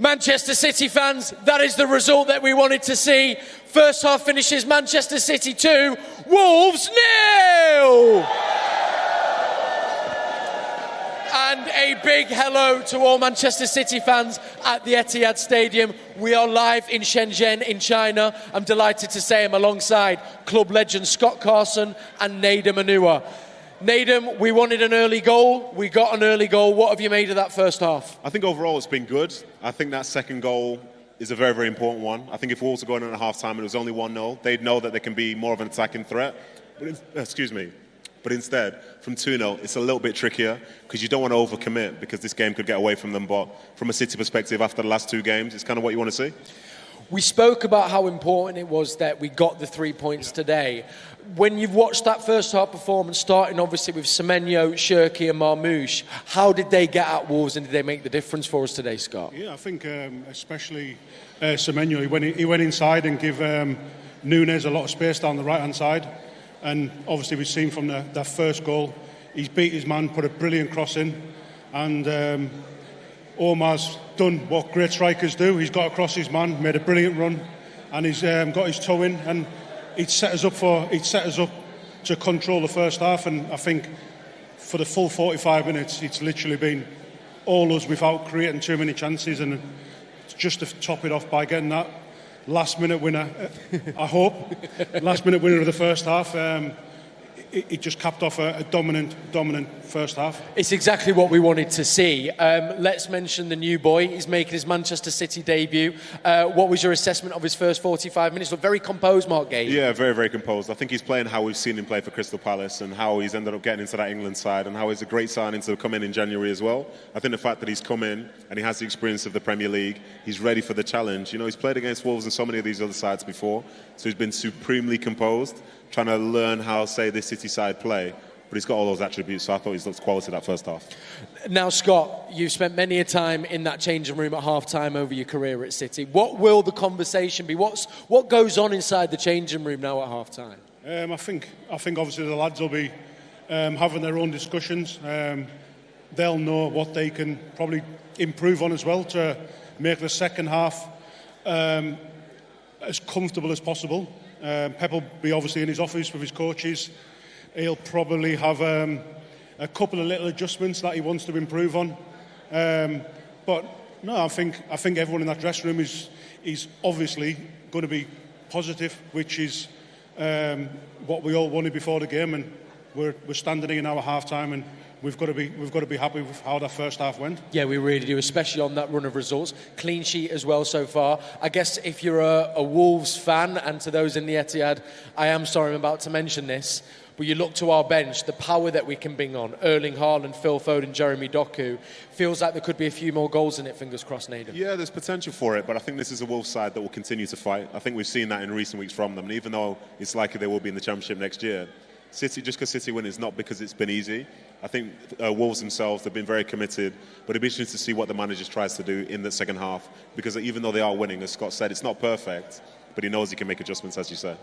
Manchester City fans, that is the result that we wanted to see. First half finishes Manchester City 2, Wolves 0! And a big hello to all Manchester City fans at the Etihad Stadium. We are live in Shenzhen in China. I'm delighted to say I'm alongside club legends Scott Carson and Nedum Onuoha. Nedum, we wanted an early goal. We got an early goal. What have you made of that first half? I think overall it's been good. I think that second goal is a very, very important one. I think if Wolves were going on at half-time and it was only 1-0, they'd know that they can be more of an attacking threat. But instead, from 2-0, it's a little bit trickier because you don't want to overcommit because this game could get away from them. But from a City perspective, after the last two games, it's kind of what you want to see. We spoke about how important it was that we got the 3 points today. When you've watched that first half performance, starting obviously with Semenyo, Shirky and Marmoush, how did they get at Wolves and did they make the difference for us today, Scott? Yeah, I think especially Semenyo, he went inside and gave Núñez a lot of space down the right-hand side. And obviously we've seen from that first goal, he's beat his man, put a brilliant cross in. And Omar's done what great strikers do. He's got across his man, made a brilliant run, and he's got his toe in. And he'd set us up to control the first half. And I think for the full 45 minutes, it's literally been all us without creating too many chances. And just to top it off by getting that last-minute winner, I hope, last-minute winner of the first half. It just capped off a dominant first half. It's exactly what we wanted to see. Let's mention the new boy. He's making his Manchester City debut. What was your assessment of his first 45 minutes? Looked very composed, Mark Gay. Yeah, very, very composed. I think he's playing how we've seen him play for Crystal Palace and how he's ended up getting into that England side and how he's a great signing to come in January as well. I think the fact that he's come in and he has the experience of the Premier League, he's ready for the challenge. You know, he's played against Wolves and so many of these other sides before, so he's been supremely composed, trying to learn how, say, this City side play. But he's got all those attributes, so I thought he's looked quality that first half. Now, Scott, you've spent many a time in that changing room at half-time over your career at City. What will the conversation be? What goes on inside the changing room now at half-time? I think obviously the lads will be having their own discussions. They'll know what they can probably improve on as well to make the second half as comfortable as possible. Pep will be obviously in his office with his coaches. He'll probably have a couple of little adjustments that he wants to improve on. But no, I think everyone in that dressing room is obviously going to be positive, which is what we all wanted before the game, and we're standing in our half time and we've got to be happy with how that first half went. Yeah, we really do, especially on that run of results. Clean sheet as well so far. I guess if you're a Wolves fan, and to those in the Etihad, I am sorry I'm about to mention this, but you look to our bench, the power that we can bring on, Erling Haaland, Phil Foden, Jeremy Doku, feels like there could be a few more goals in it, fingers crossed, Nedum. Yeah, there's potential for it, but I think this is a Wolves side that will continue to fight. I think we've seen that in recent weeks from them, and even though it's likely they will be in the Championship next year, City, just because City win is not because it's been easy. I think Wolves themselves, they've been very committed, but it'd be interesting to see what the manager tries to do in the second half, because even though they are winning, as Scott said, it's not perfect, but he knows he can make adjustments, as you said.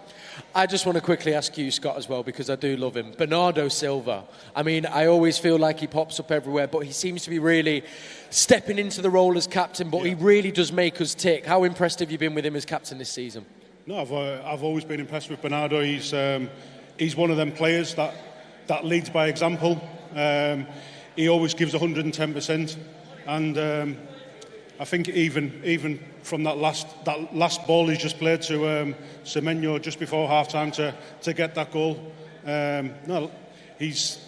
I just want to quickly ask you, Scott, as well, because I do love him. Bernardo Silva. I mean, I always feel like he pops up everywhere, but he seems to be really stepping into the role as captain, but he really does make us tick. How impressed have you been with him as captain this season? No, I've always been impressed with Bernardo. He's one of them players that leads by example. He always gives 110%, and I think even from that last ball he's just played to Semenyo just before half-time to get that goal. No, he's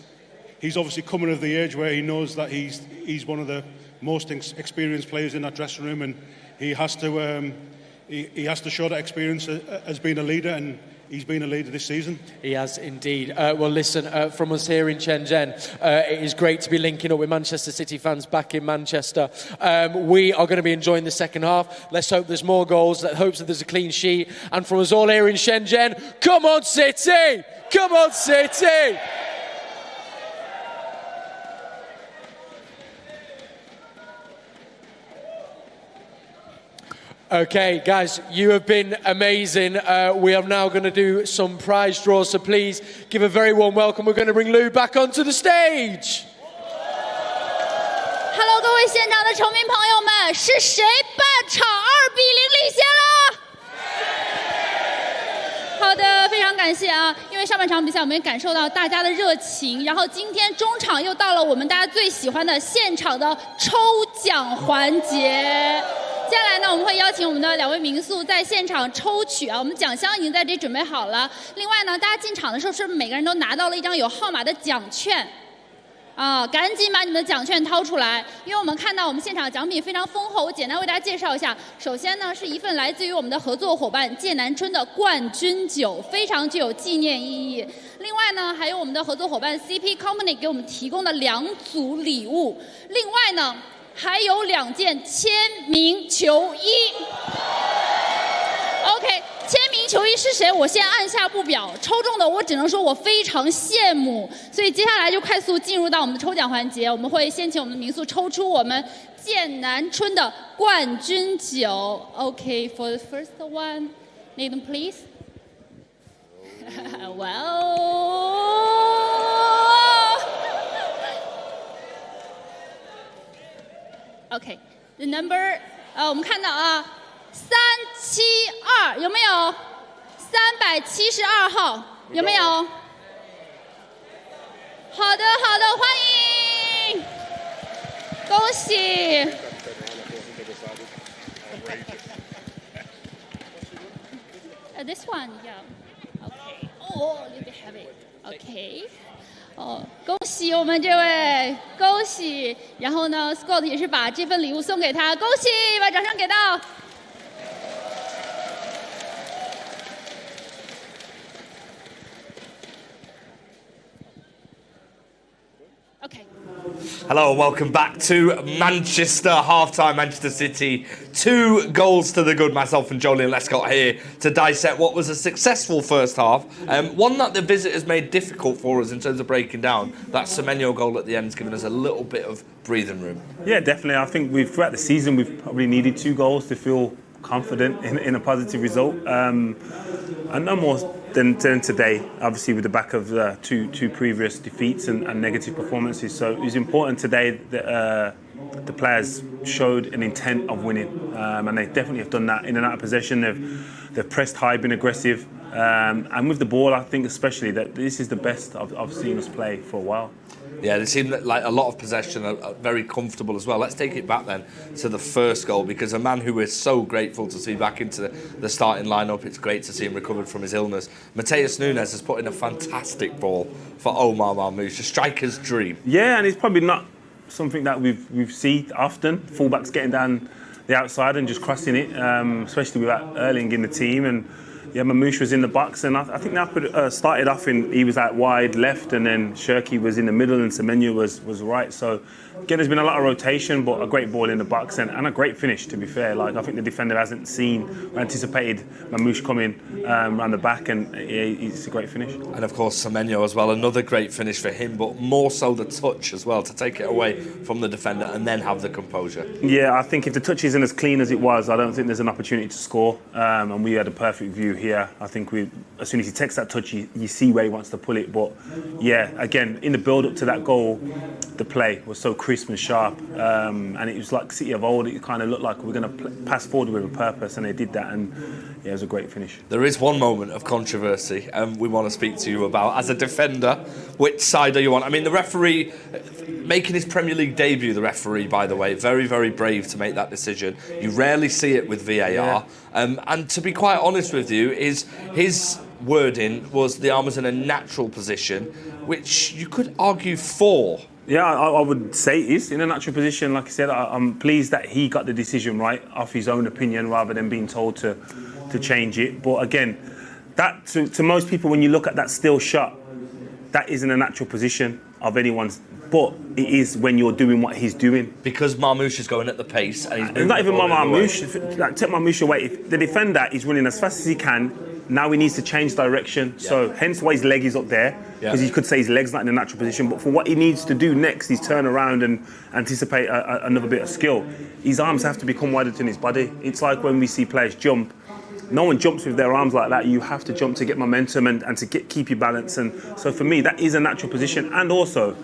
obviously coming of the age where he knows that he's one of the most experienced players in that dressing room, and he has to show that experience as being a leader, and he's been a leader this season. He has indeed. Well, listen, from us here in Shenzhen, it is great to be linking up with Manchester City fans back in Manchester. We are going to be enjoying the second half. Let's hope there's more goals. Let's hope that there's a clean sheet. And from us all here in Shenzhen, come on, City! Come on, City! Okay, guys, you have been amazing. We are now going to do some prize draws, so please give a very warm welcome. We're going to bring Lou back onto the stage. Hello，各位位现场的球迷朋友们，是谁半场2-0领先了？好的，非常感谢啊！因为上半场比赛我们也感受到大家的热情，然后今天中场又到了我们大家最喜欢的现场的抽奖环节。接下来呢，我们会邀请我们的2位民宿在现场抽取啊，我们奖箱已经在这里准备好了。另外呢，大家进场的时候是不是每个人都拿到了一张有号码的奖券？啊，赶紧把你们的奖券掏出来，因为我们看到我们现场奖品非常丰厚。我简单为大家介绍一下，首先呢是一份来自于我们的合作伙伴剑南春的冠军酒，非常具有纪念意义。另外呢，还有我们的合作伙伴 CP Company 给我们提供的2组礼物。另外呢，还有2件签名球衣。OK， 签名球衣是谁？我先按下不表。抽中的我只能说我非常羡慕，所以接下来就快速进入到我们的抽奖环节。我们会先请我们的民宿抽出我们剑南春的冠军酒。OK, for the first one, Nedum, please. Wow. OK, the number. 我们看到啊。372有没有？372号有没有？好的，好的，欢迎，恭喜。This one, yeah. Okay. Oh, a little bit heavy. Okay. 哦，恭喜我们这位，恭喜。然后呢 ，Scott 也是把这份礼物送给他，恭喜，把掌声给到。Okay. Hello and welcome back to Manchester, half-time Manchester City. 2 goals to the good, myself and Joleon Lescott here to dissect what was a successful first half. One that the visitors made difficult for us in terms of breaking down. That Semenyo goal at the end has given us a little bit of breathing room. Yeah, definitely. I think throughout the season we've probably needed 2 goals to feel confident in a positive result. And no more than today, obviously with the back of two previous defeats and negative performances. So it was important today that the players showed an intent of winning, and they definitely have done that in and out of possession. They've pressed high, been aggressive, and with the ball, I think especially that this is the best I've seen us play for a while. Yeah, they seem like a lot of possession, very comfortable as well. Let's take it back then to the first goal, because a man who we're so grateful to see back into the starting lineup, it's great to see him recovered from his illness. Mateus Nunes has put in a fantastic ball for Omar Marmoush, a striker's dream. Yeah, and it's probably not something that we've seen often. Fullbacks getting down the outside and just crossing it, especially with Erling in the team. And yeah, Marmoush was in the box, and I think that started off he was out wide left, and then Shirky was in the middle, and Semenyo was right. So again, there's been a lot of rotation, but a great ball in the box and a great finish. To be fair, like I think the defender hasn't seen or anticipated Marmoush coming around the back, and it's a great finish. And of course, Semenyo as well, another great finish for him, but more so the touch as well, to take it away from the defender and then have the composure. Yeah, I think if the touch isn't as clean as it was, I don't think there's an opportunity to score. And we had a perfect view here. I think as soon as he takes that touch, you see where he wants to pull it. But yeah, again, in the build-up to that goal, the play was so crisp and sharp, and it was like City of old. It kind of looked like we're going to pass forward with a purpose, and they did that, and yeah, it was a great finish. There is one moment of controversy, and we want to speak to you about. As a defender, which side are you on? I mean, the referee making his Premier League debut, the referee, by the way, very, very brave to make that decision. You rarely see it with VAR. Yeah. And to be quite honest with you, his wording was the arm was in a natural position, which you could argue for. Yeah, I would say it is in a natural position. Like I said, I'm pleased that he got the decision right off his own opinion rather than being told to change it. But again, that to most people, when you look at that still shot, that isn't a natural position of anyone's. But it is when you're doing what he's doing. Because Marmoush is going at the pace. And he's not even Marmoush. Take Marmoush away. If the defender is running as fast as he can, now he needs to change direction. Yeah. So hence why his leg is up there. Because you could say his leg's not in a natural position. But for what he needs to do next is turn around and anticipate another bit of skill. His arms have to become wider than his body. It's like when we see players jump. No one jumps with their arms like that. You have to jump to get momentum and to keep your balance. And so for me, that is a natural position. And also,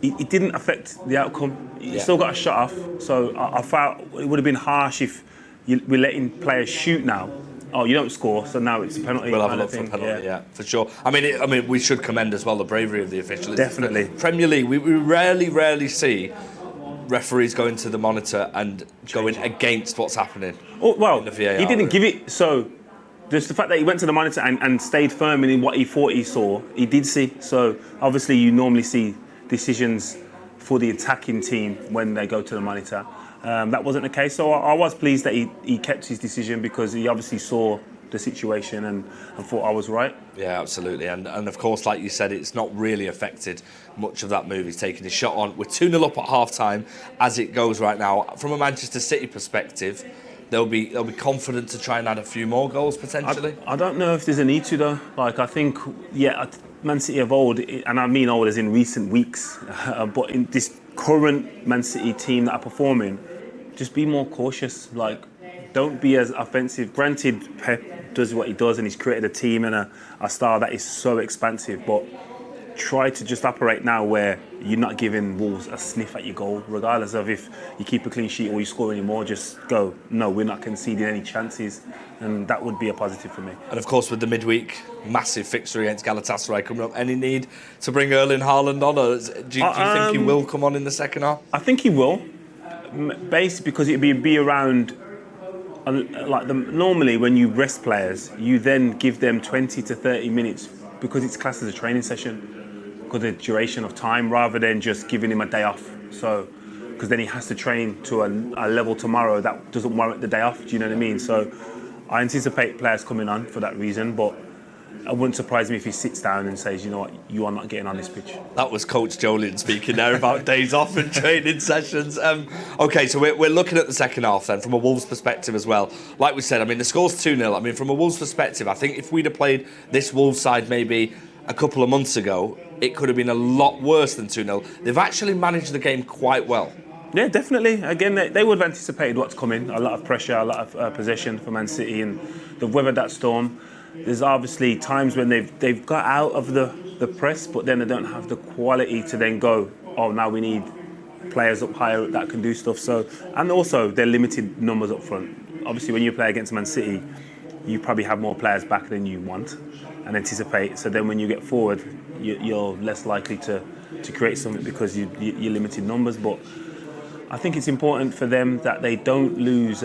it didn't affect the outcome. You still got a shot off. So I felt it would have been harsh if we're letting players shoot now. Oh, you don't score, so now it's a penalty. We'll have a look for a penalty, yeah, for sure. I mean, we should commend as well the bravery of the officials. Definitely. Premier League, we rarely see referees going to the monitor and going against what's happening. Oh, well, in the VAR. He didn't give it, so just the fact that he went to the monitor and stayed firm in what he thought he saw, he did see. So obviously you normally see decisions for the attacking team when they go to the monitor. That wasn't the case, so I was pleased that he kept his decision because he obviously saw the situation and thought I was right. Yeah, absolutely. And of course, like you said, it's not really affected much of that move. He's taking his shot on. We're 2-0 up at half-time as it goes right now. From a Manchester City perspective, they'll be confident to try and add a few more goals potentially. I don't know if there's a need to though. Like I think, Man City of old, and I mean old as in recent weeks, but in this current Man City team that are performing, just be more cautious. Like, don't be as offensive. Granted, Pep does what he does and he's created a team and a style that is so expansive, but try to just operate now where you're not giving Wolves a sniff at your goal, regardless of if you keep a clean sheet or you score any more. Just go, no, we're not conceding any chances, and that would be a positive for me. And of course, with the midweek massive fixture against Galatasaray coming up, any need to bring Erling Haaland on, or do you think he will come on in the second half? I think he will, basically because it'd be around. Normally, when you rest players, you then give them 20 to 30 minutes because it's classed as a training session, because of the duration of time, rather than just giving him a day off. So, because then he has to train to a level tomorrow that doesn't warrant the day off. Do you know what I mean? So, I anticipate players coming on for that reason, but it wouldn't surprise me if he sits down and says, you know what, you are not getting on this pitch. That was Coach Joleon speaking there about days off and training sessions. OK, so we're looking at the second half then, from a Wolves perspective as well. Like we said, I mean, the score's 2-0. I mean, from a Wolves perspective, I think if we'd have played this Wolves side maybe a couple of months ago, it could have been a lot worse than 2-0. They've actually managed the game quite well. Yeah, definitely. Again, they would have anticipated what's coming. A lot of pressure, a lot of possession for Man City, and they've weathered that storm. There's obviously times when they've got out of the press, but then they don't have the quality to then go, oh, now we need players up higher that can do stuff. So, and also they're limited numbers up front. Obviously, when you play against Man City, you probably have more players back than you want and anticipate. So then when you get forward, you're less likely to create something because you're limited numbers. But I think it's important for them that they don't lose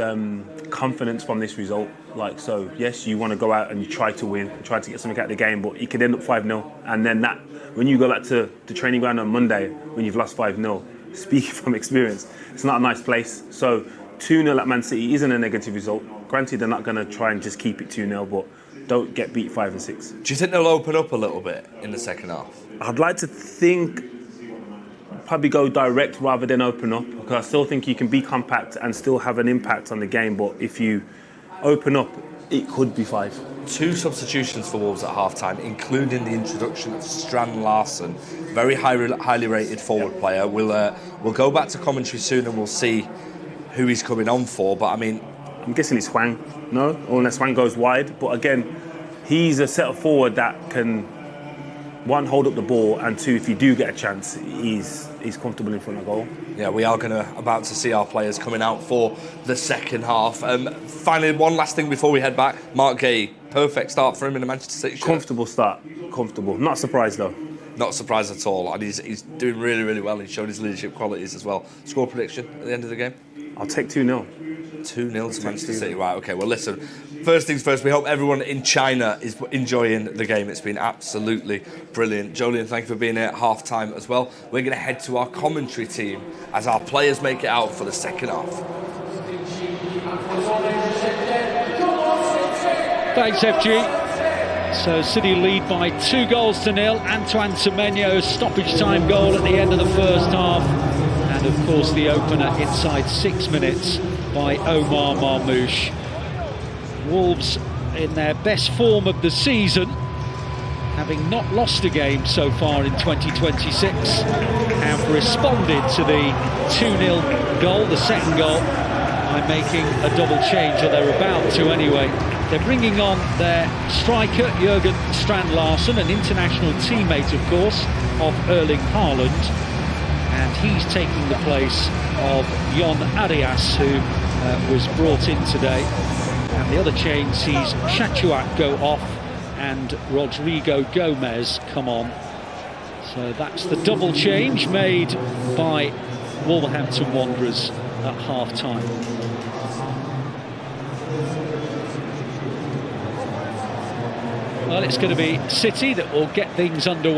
confidence from this result. Like, so yes, you want to go out and you try to win, try to get something out of the game, but it could end up 5-0. And then that, when you go back to the training ground on Monday, when you've lost 5-0, speaking from experience, it's not a nice place. So 2-0 at Man City isn't a negative result. Granted, they're not going to try and just keep it 2-0, but don't get beat 5 and 6. Do you think they'll open up a little bit in the second half? I'd like to think probably go direct rather than open up, because I still think you can be compact and still have an impact on the game, but if you open up, it could be 5. 2 substitutions for Wolves at half-time, including the introduction of Strand Larsen, very highly rated forward player. We'll go back to commentary soon and we'll see who he's coming on for, but I mean, I'm guessing it's Hwang, no? Or unless Hwang goes wide, but again, he's a centre forward that can, 1, hold up the ball, and 2, if you do get a chance, he's comfortable in front of goal. Yeah, we are about to see our players coming out for the second half. Finally, one last thing before we head back. Mark Gay, perfect start for him in the Manchester City shirt. Comfortable start, comfortable. Not surprised though. Not surprised at all, and he's doing really, really well. He's showed his leadership qualities as well. Score prediction at the end of the game? I'll take 2-0. 2-0 to Manchester City. Right, OK, well, listen, first things first, we hope everyone in China is enjoying the game. It's been absolutely brilliant. Joleon, thank you for being here at half-time as well. We're going to head to our commentary team as our players make it out for the second half. Thanks, FG. So City lead by 2-0. Antoine Semenyo, stoppage time goal at the end of the first half. And of course the opener inside 6 minutes by Omar Marmoush. Wolves in their best form of the season, having not lost a game so far in 2026, have responded to the 2-0 goal, the second goal, by making a double change, or they're about to anyway. They're bringing on their striker, Jurgen Strand Larsen, an international teammate, of course, of Erling Haaland. and he's taking the place of Jon Arias, who was brought in today. And the other change sees Chachuak go off and Rodrigo Gomez come on. So that's the double change made by Wolverhampton Wanderers at half-time. Well, it's going to be City that will get things underway.